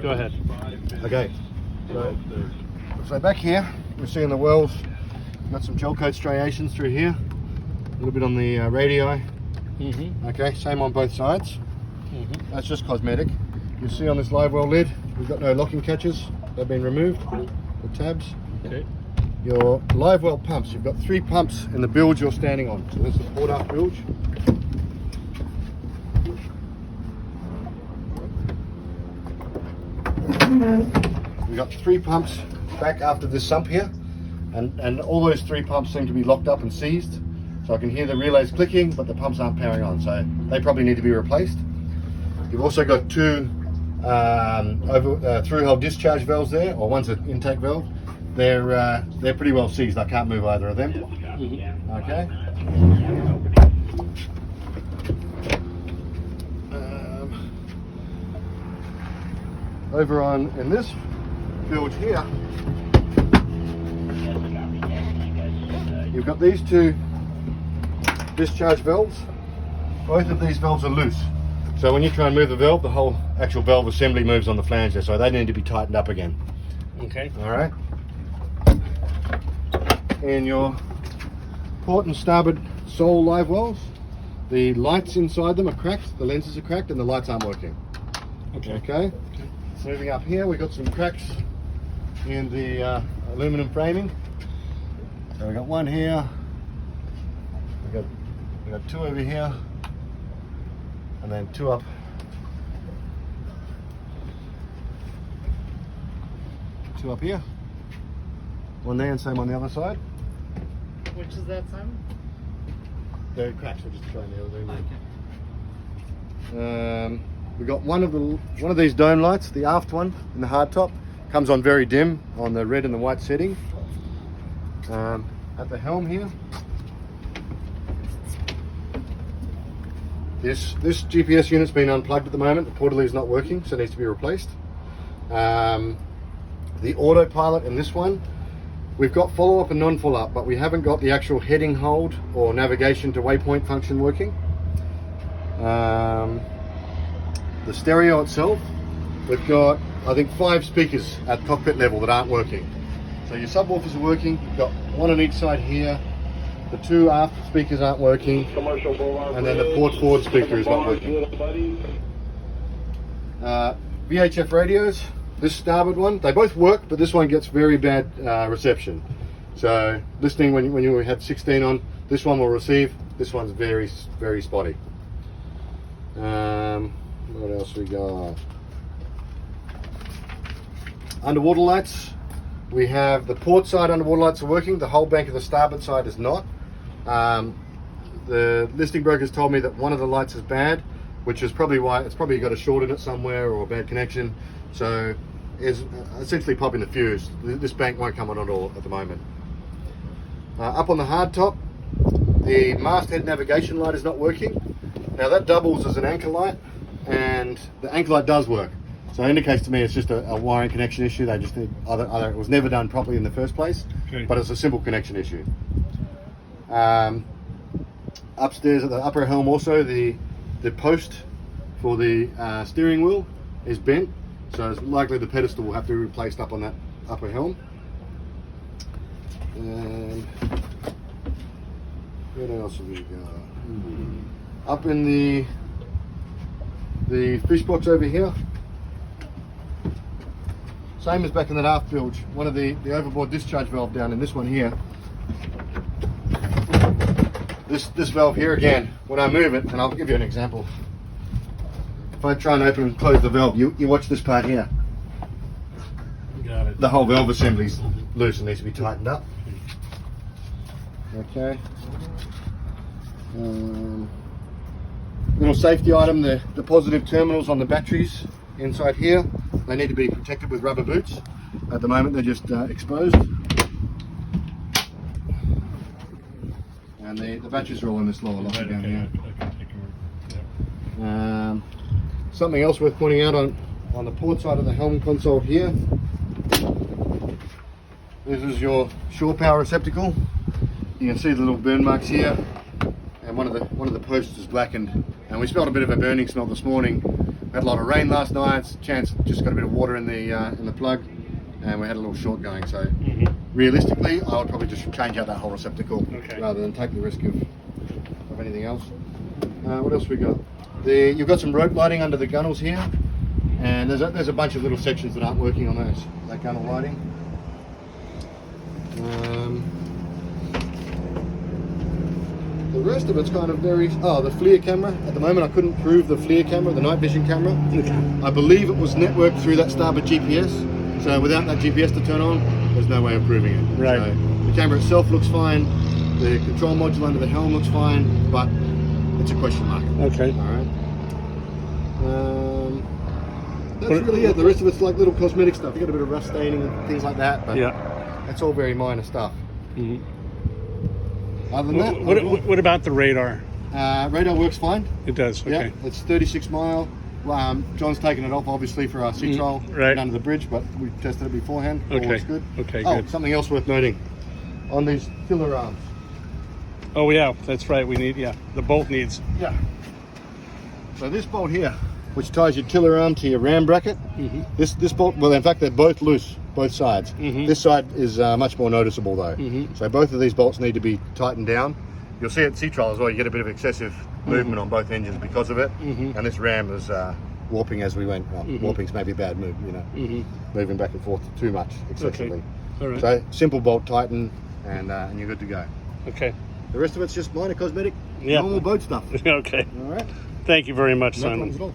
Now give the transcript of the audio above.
Go ahead. Okay. So back here, we're seeing the wells. Got some gel coat striations through here. A little bit on the radii. Okay, same on both sides. That's just cosmetic. You see on this live well lid, we've got no locking catches. They've been removed, the tabs. Okay. Your live well pumps, you've got 3 pumps in the bilge you're standing on. So this is the port aft bilge. We've got 3 pumps back after this sump here, and all those 3 pumps seem to be locked up and seized. So I can hear the relays clicking, but the pumps aren't powering on, so they probably need to be replaced. You've also got 2 through-hole discharge valves there, or one's an intake valve. They're pretty well seized. I can't move either of them. Okay. Over on in this bilge here, you've got these 2 discharge valves. Both of these valves are loose. So when you try and move the valve, the whole actual valve assembly moves on the flange there, so they need to be tightened up again. Okay. All right. And your port and starboard sole live wells, the lights inside them are cracked, the lenses are cracked, and the lights aren't working. Okay. Moving up here, we've got some cracks in the aluminum framing. So we've got 1 here, we've got 2 over here, and then 2 up. 2 up here. 1 there and same on the other side. Which is that, Simon? They're cracks, we're just trying the other. Okay. We've got one of these dome lights, the aft one in the hard top, comes on very dim on the red and the white setting. At the helm here, this GPS unit's been unplugged at the moment. The portal is not working, so it needs to be replaced. The autopilot in this one, we've got follow-up and non-follow-up, but we haven't got the actual heading hold or navigation to waypoint function working. The stereo itself, we've got, I think, 5 speakers at cockpit level that aren't working. So your subwoofers are working, you've got 1 on each side here, the 2 aft speakers aren't working, and then the port forward speaker is not working. VHF radios, this starboard one, they both work, but this one gets very bad reception. So listening when you had 16 on, this one will receive, this one's very, very spotty. What else we got? Underwater lights. We have the port side underwater lights are working. The whole bank of the starboard side is not. The listing brokers told me that one of the lights is bad, which is probably why it's probably got a short in it somewhere or a bad connection. So it's essentially popping the fuse. This bank won't come on at all at the moment. Up on the hard top, the masthead navigation light is not working. Now that doubles as an anchor light, and the anchor light does work. So it indicates to me it's just a wiring connection issue. They just need either it was never done properly in the first place, but it's a simple connection issue. Upstairs at the upper helm also, the post for the steering wheel is bent, so it's likely the pedestal will have to be replaced up on that upper helm. And what else have we got? Up in the fish box over here, same as back in that aft bilge, one of the overboard discharge valve down in this one here. This valve here again, when I move it, and I'll give you an example. If I try and open and close the valve, you watch this part here. Got it. The whole valve assembly's loose and needs to be tightened up. Okay. Little safety item, the positive terminals on the batteries inside here, they need to be protected with rubber boots. At the moment they're just exposed. And the batteries are all in this lower locker down here. Something else worth pointing out on the port side of the helm console here. This is your shore power receptacle. You can see the little burn marks here, and one of the posts is blackened. And we smelled a bit of a burning smell this morning, had a lot of rain last night. Chance just got a bit of water in the plug, and we had a little short going. So realistically, I would probably just change out that whole receptacle rather than take the risk of anything else. What else we got? You've got some rope lighting under the gunnels here, and there's a bunch of little sections that aren't working on that gunnel lighting. The rest of it's kind of very... Oh, the FLIR camera. At the moment I couldn't prove the FLIR camera, the night vision camera. I believe it was networked through that starboard GPS, so without that GPS to turn on, there's no way of proving it. Right. So the camera itself looks fine, the control module under the helm looks fine, but it's a question mark. Okay. Alright. That's really it. The rest of it's like little cosmetic stuff. You got a bit of rust staining and things like that, but that's all very minor stuff. Other than that, what about the radar? Radar works fine. It does. Okay. Yeah, it's 36 mile. John's taken it off obviously for our sea trial under the bridge, but we tested it beforehand. All looks good. Okay. Oh, Good. something else worth noting on these tiller arms. Oh yeah, that's right. We need the bolt needs. Yeah. So this bolt here, which ties your tiller arm to your ram bracket, this bolt. Well, in fact, they're both loose, both sides. This side is much more noticeable though. So both of these bolts need to be tightened down. You'll see at sea trial as well. You get a bit of excessive movement on both engines because of it, and this ram is warping as we went. Well, warping's maybe a bad move, you know, moving back and forth too much excessively. All right. So simple bolt tighten, and you're good to go. Okay. The rest of it's just minor cosmetic, Yeah. normal boat stuff. Okay. All right. Thank you very much, No Simon. problems at all.